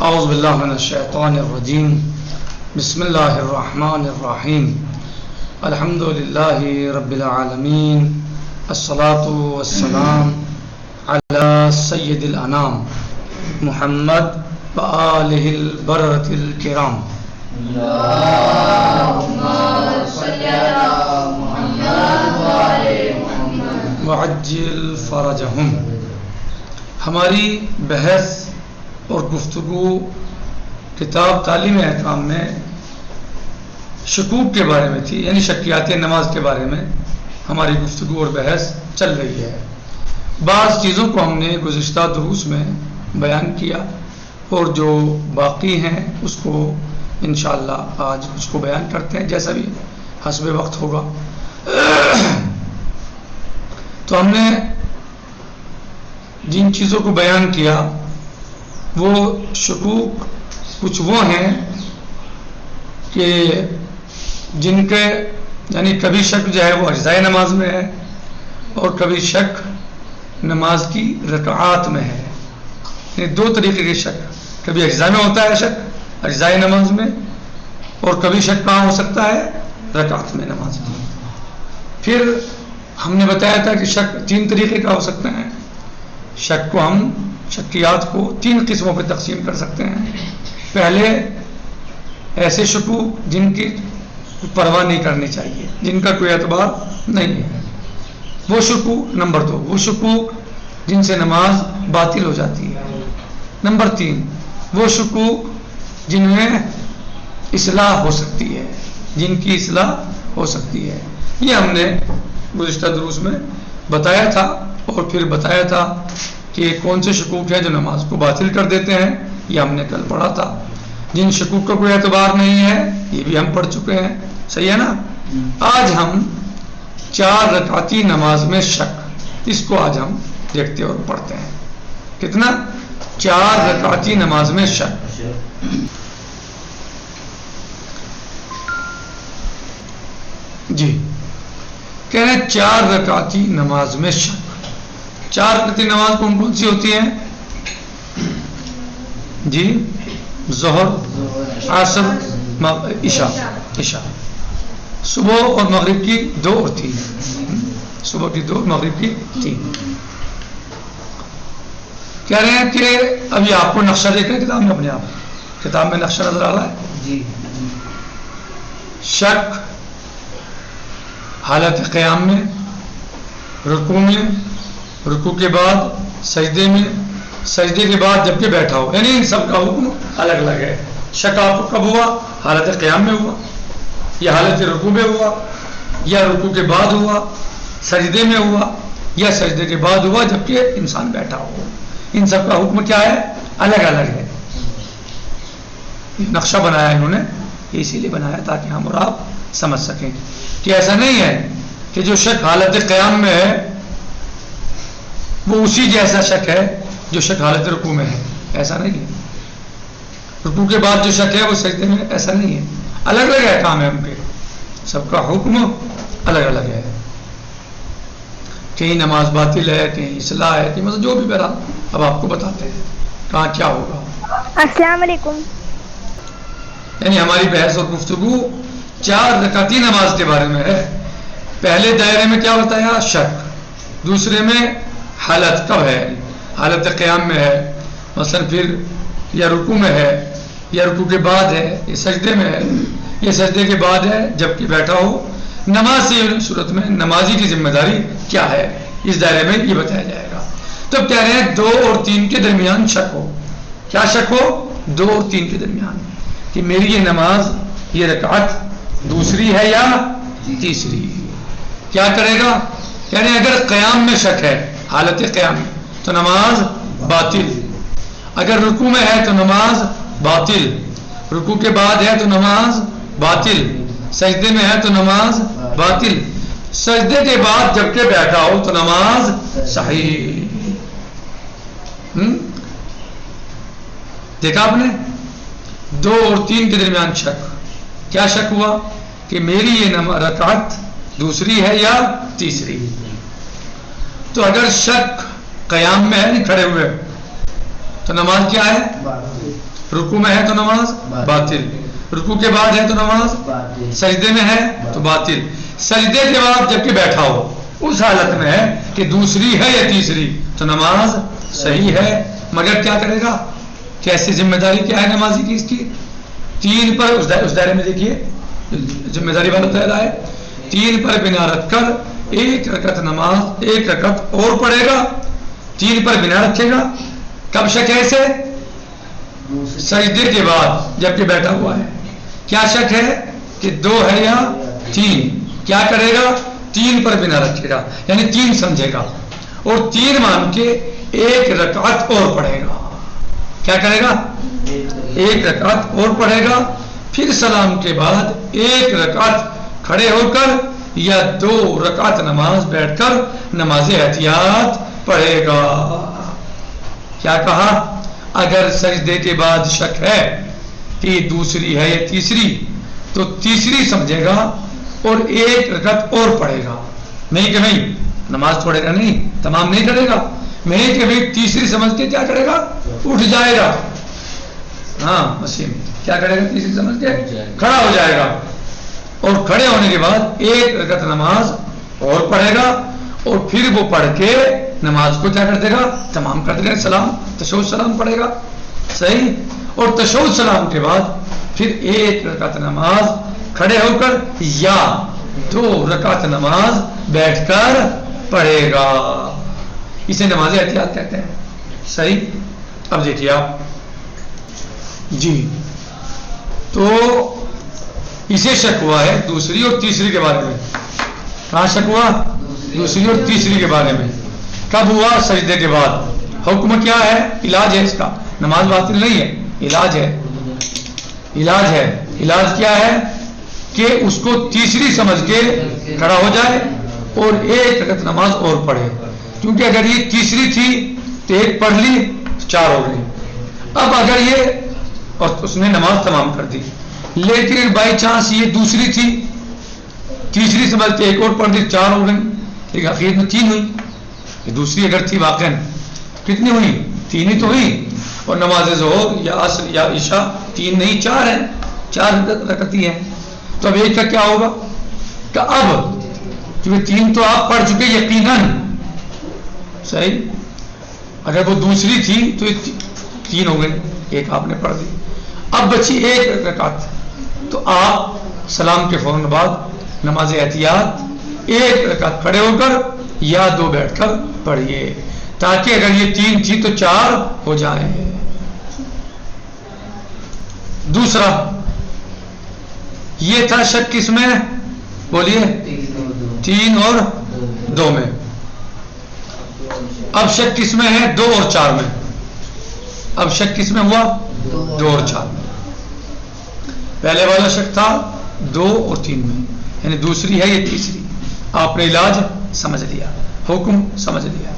اعوذ باللہ من الشیطان الرجیم بسم اللہ الرحمن الرحیم الحمد للہ رب العالمین الصلاة والسلام علی سید الانام محمد وآلہ البررۃ الکرام اللہم صلی علی محمد وآلہ محمد وعجل فرجہم. ہماری بحث اور گفتگو کتاب تعلیم احکام میں شکوک کے بارے میں تھی، یعنی شکیات نماز کے بارے میں ہماری گفتگو اور بحث چل رہی ہے. بعض چیزوں کو ہم نے گزشتہ دروس میں بیان کیا اور جو باقی ہیں اس کو انشاءاللہ آج اس کو بیان کرتے ہیں جیسا بھی حسب وقت ہوگا. تو ہم نے جن چیزوں کو بیان کیا وہ شکوک کچھ وہ ہیں کہ جن کے یعنی کبھی شک جو ہے وہ اجزائے نماز میں ہے اور کبھی شک نماز کی رکعات میں ہے. یعنی دو طریقے کے شک، کبھی اجزاء میں ہوتا ہے شک اجزائے نماز میں، اور کبھی شک کہاں ہو سکتا ہے رکعت میں نماز میں. پھر ہم نے بتایا تھا کہ شک تین طریقے کا ہو سکتا ہے. شک کو ہم شکیات کو تین قسموں پہ تقسیم کر سکتے ہیں. پہلے ایسے شکوک جن کی پرواہ نہیں کرنی چاہیے، جن کا کوئی اعتبار نہیں ہے، وہ شکوک. نمبر دو، وہ شکوک جن سے نماز باطل ہو جاتی ہے. نمبر تین، وہ شکوک جن میں اصلاح ہو سکتی ہے، جن کی اصلاح ہو سکتی ہے. یہ ہم نے گزشتہ دروس میں بتایا تھا، اور پھر بتایا تھا کہ کون سے شکوک ہیں جو نماز کو باطل کر دیتے ہیں. یہ ہم نے کل پڑھا تھا. جن شکوک کا کوئی اعتبار نہیں ہے یہ بھی ہم پڑھ چکے ہیں. صحیح ہے نا؟ آج ہم 4 رکعتی نماز میں شک، اس کو آج ہم دیکھتے اور پڑھتے ہیں. کتنا؟ 4 رکعتی نماز میں شک. جی کہہ رہے ہیں 4 رکعتی نماز میں شک. 4 رکعتی نماز کون کون سی ہوتی ہیں؟ جی ظہر، عصر، عشاء. صبح اور مغرب کی 2 اور 3. صبح کی 2، مغرب کی 3. کہہ رہے ہیں کہ ابھی آپ کو نقشہ دیکھیں کتاب میں، اپنے آپ کتاب میں نقشہ نظر آ رہا ہے جی. شک حالت قیام میں، رکوع میں، رکوع کے بعد سجدے میں، سجدے کے بعد جب کہ بیٹھا ہو، یعنی ان سب کا حکم الگ الگ ہے. شک آپ کو کب ہوا؟ حالت قیام میں ہوا، یا حالت رکوع میں ہوا، یا رکوع کے بعد ہوا، سجدے میں ہوا، یا سجدے کے بعد ہوا جب کہ انسان بیٹھا ہو. ان سب کا حکم کیا ہے؟ الگ الگ ہے. نقشہ بنایا انہوں نے، اسی لیے بنایا تاکہ ہم اور آپ سمجھ سکیں کہ ایسا نہیں ہے کہ جو شک حالت قیام میں ہے وہ اسی جیسا شک ہے جو شک حالت رکوع میں ہے. ایسا نہیں ہے. رکوع کے بعد جو شک ہے وہ سجدے میں، ایسا نہیں ہے. الگ الگ احکام ہے ان کے، سب کا حکم الگ الگ ہے. کہیں نماز باطل ہے، کہیں اصلاح ہے، کہیں جو بھی بہرحال اب آپ کو بتاتے ہیں کہاں کیا ہوگا. السلام علیکم. یعنی ہماری بحث اور گفتگو 4 رکعتی نماز کے بارے میں ہے. پہلے دائرے میں کیا بتایا؟ شک. دوسرے میں حالت کب ہے، حالت قیام میں ہے مثلا، پھر یا رکوع میں ہے، یا رکوع کے بعد ہے، یہ سجدے میں ہے، یہ سجدے کے بعد ہے جب کہ بیٹھا ہو. نماز سے صورت میں نمازی کی ذمہ داری کیا ہے، اس دائرے میں یہ بتایا جائے گا. تو کہہ رہے ہیں 2 اور 3 کے درمیان شک ہو. کیا شک ہو؟ 2 اور 3 کے درمیان، کہ میری یہ نماز، یہ رکعت دوسری ہے یا تیسری. کیا کرے گا؟ یعنی اگر قیام میں شک ہے، حالت قیام میں، تو نماز باطل. اگر رکوع میں ہے تو نماز باطل، رکوع کے بعد ہے تو نماز باطل، سجدے میں ہے تو نماز باطل، سجدے کے بعد جب کہ بیٹھا ہو تو نماز صحیح. دیکھا آپ نے؟ 2 اور 3 کے درمیان شک. کیا شک ہوا؟ کہ میری یہ رکعت دوسری ہے یا تیسری. تو اگر شک قیام میں ہے نہیں کھڑے ہوئے تو نماز کیا ہے؟ رکوع میں ہے تو نماز باطل، رکوع کے بعد ہے تو نماز سجدے میں ہے تو باطل، سجدے کے بعد جبکہ بیٹھا ہو اس حالت میں ہے کہ دوسری ہے یا تیسری تو نماز صحیح ہے، مگر کیا کرے گا؟ کیسی ذمہ داری کیا ہے نمازی کی؟ اس کی تین پر، اس دائرے میں دیکھیے ذمہ داری والا دائرہ ہے، تین پر بنا رکھ کر ایک رکعت نماز ایک رکعت اور پڑھے گا، تین پر بنا رکھے گا۔ کب شک ہے اسے؟ سجدے کے بعد جبکہ بیٹھا ہوا ہے۔ کیا شک ہے کہ دو ہے یا تین؟ کیا کرے گا؟ تین پر بنا رکھے گا، یعنی تین سمجھے گا اور تین مان کے ایک رکعت اور پڑھے گا۔ کیا کرے گا؟ ایک رکعت اور پڑھے گا، پھر سلام کے بعد ایک رکعت کھڑے ہو کر یا دو رکعت نماز بیٹھ کر نماز احتیاط پڑھے گا۔ کیا کہا؟ اگر سجدے کے بعد شک ہے کہ دوسری ہے یا تیسری تو تیسری سمجھے گا اور ایک رکعت اور پڑھے گا، نہیں کہ نہیں نماز چھوڑے گا، نہیں تمام نہیں کرے گا، نہیں کہ بھائی تیسری سمجھ کے کیا کرے گا؟ اٹھ جائے گا، ہاں مسیم کیا کرے گا؟ تیسری سمجھ کے کھڑا ہو جائے گا اور کھڑے ہونے کے بعد ایک رکعت نماز اور پڑھے گا اور پھر وہ پڑھ کے نماز کو کیا کر دے گا؟ تمام کر دے گا، سلام تشہد سلام پڑھے گا، صحیح، اور تشہد سلام کے بعد پھر ایک رکعت نماز کھڑے ہو کر یا دو رکعت نماز بیٹھ کر پڑھے گا، اسے نماز احتیاط کہتے ہیں، صحیح۔ اب دیکھیے آپ جی، تو اسے شک ہوا ہے دوسری اور تیسری کے بارے میں۔ کہاں شک ہوا؟ دوسری اور تیسری کے بارے میں۔ کب ہوا؟ سجدے کے بعد۔ حکم کیا ہے؟ علاج ہے اس کا، نماز باطل نہیں ہے، علاج ہے، علاج ہے۔ علاج کیا ہے؟ کہ اس کو تیسری سمجھ کے کھڑا ہو جائے اور ایک رکعت نماز اور پڑھے، کیونکہ اگر یہ تیسری تھی تو ایک پڑھ لی چار ہو گئی، اب اگر یہ اور اس نے نماز تمام کر دی، لیکن بائی چانس یہ دوسری تھی، تیسری سمجھ کے ایک اور پڑھ دی، چار ہو گئی، لیکن آخر میں تین ہوئی۔ یہ دوسری اگر تھی واقعا کتنی ہوئی؟ تین ہی تو ہوئی، اور نماز ظہر یا عصر یا عشاء تین نہیں چار ہیں، چار رکعتیں ہیں، تو اب ایک کا کیا ہوگا؟ کہ اب کیونکہ تین تو آپ پڑھ چکے یقیناً، صحیح، اگر وہ دوسری تھی تو تین ہو گئی، ایک آپ نے پڑھ دی، اب بچی ایک رکعت، تو آپ سلام کے فوراً بعد نماز احتیاط ایک رکعت کھڑے ہو کر یا دو بیٹھ کر پڑھیے، تاکہ اگر یہ تین تھی تو چار ہو جائے۔ دوسرا یہ تھا شک کس میں؟ بولیے، تین اور دو میں۔ اب شک کس میں ہے؟ دو اور چار میں۔ اب شک کس میں ہوا؟ دو اور چار میں۔ پہلے والا شک تھا دو اور تین میں، یعنی دوسری ہے یہ تیسری، آپ نے علاج سمجھ لیا، حکم سمجھ لیا۔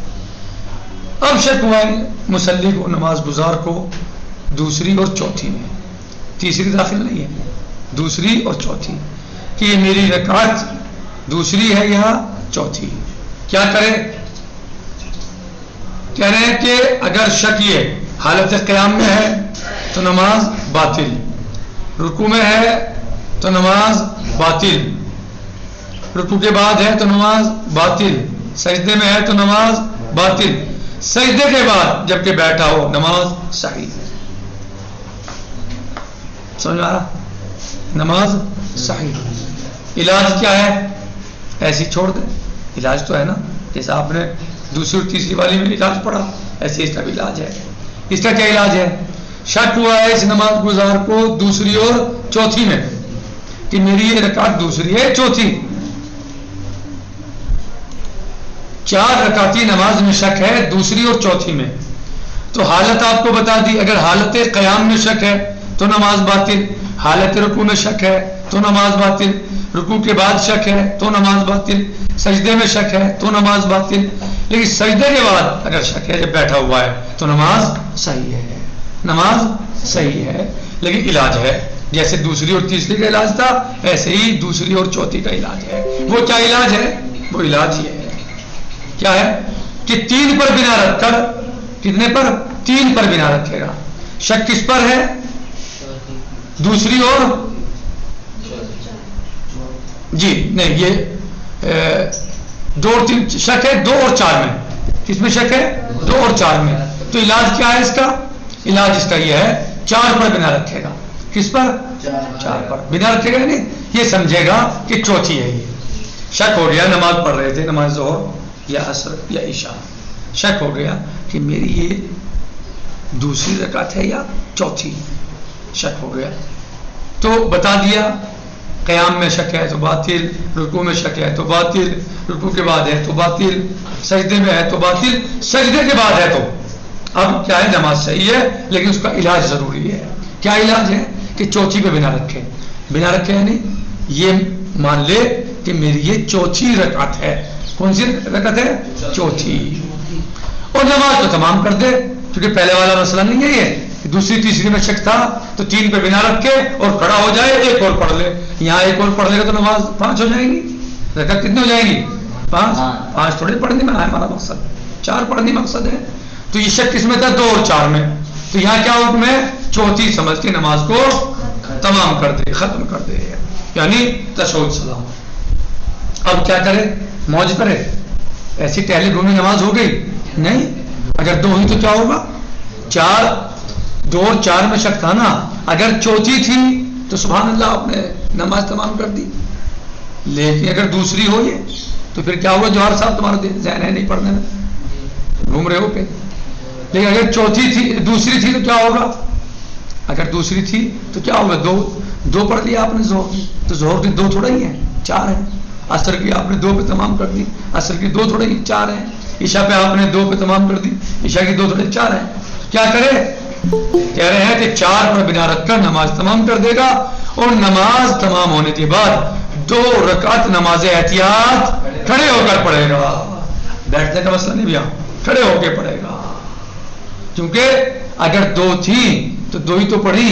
اب شک ہوا ہے مصلی کو، نماز گزار کو دوسری اور چوتھی میں، تیسری داخل نہیں ہے، دوسری اور چوتھی، کہ یہ میری رکعت دوسری ہے یا چوتھی۔ کیا کرے؟ کہہ رہے ہیں کہ اگر شک یہ حالت قیام میں ہے تو نماز باطل، رکوع میں ہے تو نماز باطل، رکوع کے بعد ہے تو نماز باطل، سجدے میں ہے تو نماز باطل، سجدے کے بعد جبکہ بیٹھا ہو نماز صحیح۔ سمجھ آ رہا؟ نماز صحیح۔ علاج کیا ہے؟ ایسی چھوڑ دیں، علاج تو ہے نا، جیسا آپ نے دوسری اور تیسری والی میں علاج پڑھا، ایسے اس کا بھی علاج ہے۔ اس کا کیا علاج ہے؟ شک ہوا ہے اس نماز گزار کو دوسری اور چوتھی میں کہ میری یہ رکعت دوسری ہے چوتھی، چار رکعتی نماز میں شک ہے دوسری اور چوتھی میں، تو حالت آپ کو بتا دی، اگر حالت قیام میں شک ہے تو نماز باطل، حالت رکوع میں شک ہے تو نماز باطل، رکوع کے بعد شک ہے تو نماز باطل، سجدے میں شک ہے تو نماز باطل، لیکن سجدے کے بعد اگر شک ہے جب بیٹھا ہوا ہے تو نماز صحیح ہے، نماز صحیح ہے، لیکن علاج ہے، جیسے دوسری اور تیسری کا علاج تھا ایسے ہی دوسری اور چوتھی کا علاج ہے۔ وہ کیا علاج ہے؟ وہ علاج یہ ہے، کیا ہے کہ تین پر بنا رکھ کر، کتنے پر؟ تین پر بنا رکھے گا۔ شک کس پر ہے؟ دوسری اور جی نہیں، یہ 2 اور 3 شک ہے 2 اور 4 میں. کس میں شک ہے؟ 2 اور 4 میں. تو علاج کیا ہے اس کا؟ علاج اس کا یہ ہے 4 پر بنا رکھے گا. کس پر؟ 4 پر بنا رکھے گا. نہیں یہ سمجھے گا کہ چوتھی ہے. یہ شک ہو گیا، نماز پڑھ رہے تھے، نماز ظہر یا عصر یا عشاء، شک ہو گیا کہ میری یہ دوسری رکعت ہے یا چوتھی، شک ہو گیا تو بتا دیا. قیام میں شک ہے تو باطل، رکوع میں شک ہے تو باطل، رکوع کے بعد ہے تو باطل، سجدے میں ہے تو باطل، سجدے کے بعد ہے تو اب کیا ہے؟ نماز صحیح ہے، لیکن اس کا علاج ضروری ہے. کیا علاج ہے؟ کہ چوتھی پہ بنا رکھے. بنا رکھے یعنی یہ مان لے کہ میری یہ چوتھی رکعت ہے. کون سی رکعت ہے؟ چوتھی. اور نماز تو تمام کر دے، کیونکہ پہلے والا مسئلہ نہیں ہے یہ کہ دوسری تیسری میں شک تھا تو 3 پہ بنا رکھ کے اور کھڑا ہو جائے، ایک اور پڑھ لے. یہاں ایک اور پڑھ لے گا تو نماز 5 ہو جائیں گی. رکعت کتنی ہو جائیں گی؟ 5 تھوڑی پڑھنے میں ہے ہمارا مقصد، 4 پڑھنے مقصد ہے. تو یہ شک کس میں تھا؟ 2 اور 4 میں. تو یہاں کیا حکم ہے؟ چوتھی سمجھ کے نماز کو تمام کر دے، ختم کر دے، یعنی تشہد سلام. اب کیا کرے؟ موج کرے؟ ایسی ٹہلی گھومی نماز ہو گئی؟ نہیں. اگر 2 ہی تو کیا ہوگا؟ 2 اور 4 میں شک تھا نا. اگر چوتھی تھی تو سبحان اللہ آپ نے نماز تمام کر دی. لیکن اگر دوسری ہو یہ تو پھر کیا ہوگا؟ جوہر صاحب تمہارا ذہن ہے نہیں پڑھنے میں، گھوم رہے ہو پہ. لیکن اگر چوتھی تھی، دوسری تھی تو کیا ہوگا؟ اگر دوسری تھی تو کیا ہوگا؟ 2 پڑھ لیا آپ نے ظہر کی، تو ظہر کی 2 تھوڑا ہی ہیں، 4 ہیں. عصر کی آپ نے 2 پہ تمام کر دی، عصر کی 2 تھوڑا ہی 4 ہیں. عشاء پہ آپ نے 2 پہ تمام کر دی، عشاء کی 2 تھوڑے 4 ہیں. کیا کرے؟ کہہ رہے ہیں کہ 4 پر بنا رکھ کر نماز تمام کر دے گا. اور نماز تمام ہونے کے بعد 2 رکعت نماز احتیاط کھڑے ہو کر پڑھے گا. بیٹھنے کا مسئلہ نہیں بھی، کھڑے ہو کے پڑھے گا. کیونکہ اگر 2 تھی تو 2 ہی تو پڑھی،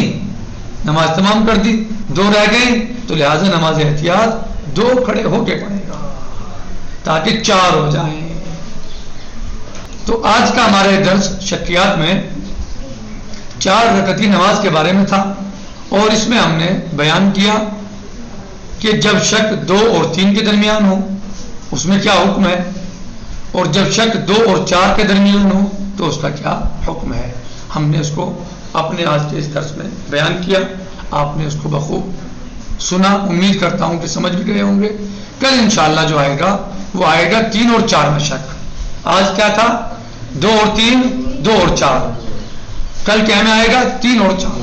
نماز تمام کر دی. 2 رہ گئی تو لہٰذا نماز احتیاط 2 کھڑے ہو کے پڑھے گا تاکہ 4 ہو جائیں. تو آج کا ہمارے درس شکیات میں 4 رکعتی نماز کے بارے میں تھا. اور اس میں ہم نے بیان کیا کہ جب شک 2 اور 3 کے درمیان ہو اس میں کیا حکم ہے، اور جب شک 2 اور 4 کے درمیان ہو تو اس کا کیا حکم ہے. ہم نے اس کو اپنے آج کے اس درس میں بیان کیا. آپ نے اس کو بخوب سنا. امید کرتا ہوں کہ سمجھ بھی گئے ہوں گے. کل انشاءاللہ جو آئے گا وہ آئے گا 3 اور 4 میں شک. آج کیا تھا؟ 2 اور 3، 2 اور 4. کل کیا میں آئے گا؟ 3 اور 4.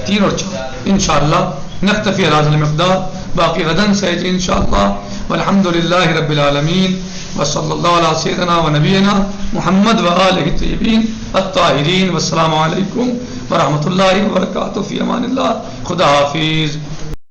3 اور 4 انشاءاللہ. نکتفی علی هذا المقدار، باقی غداً سيأتي ان شاء الله. والحمد لله رب العالمين، وصلى الله على سيدنا ونبينا محمد وآله الطيبين الطاهرين. والسلام عليكم ورحمة الله وبركاته. في امان الله. خدا حافظ.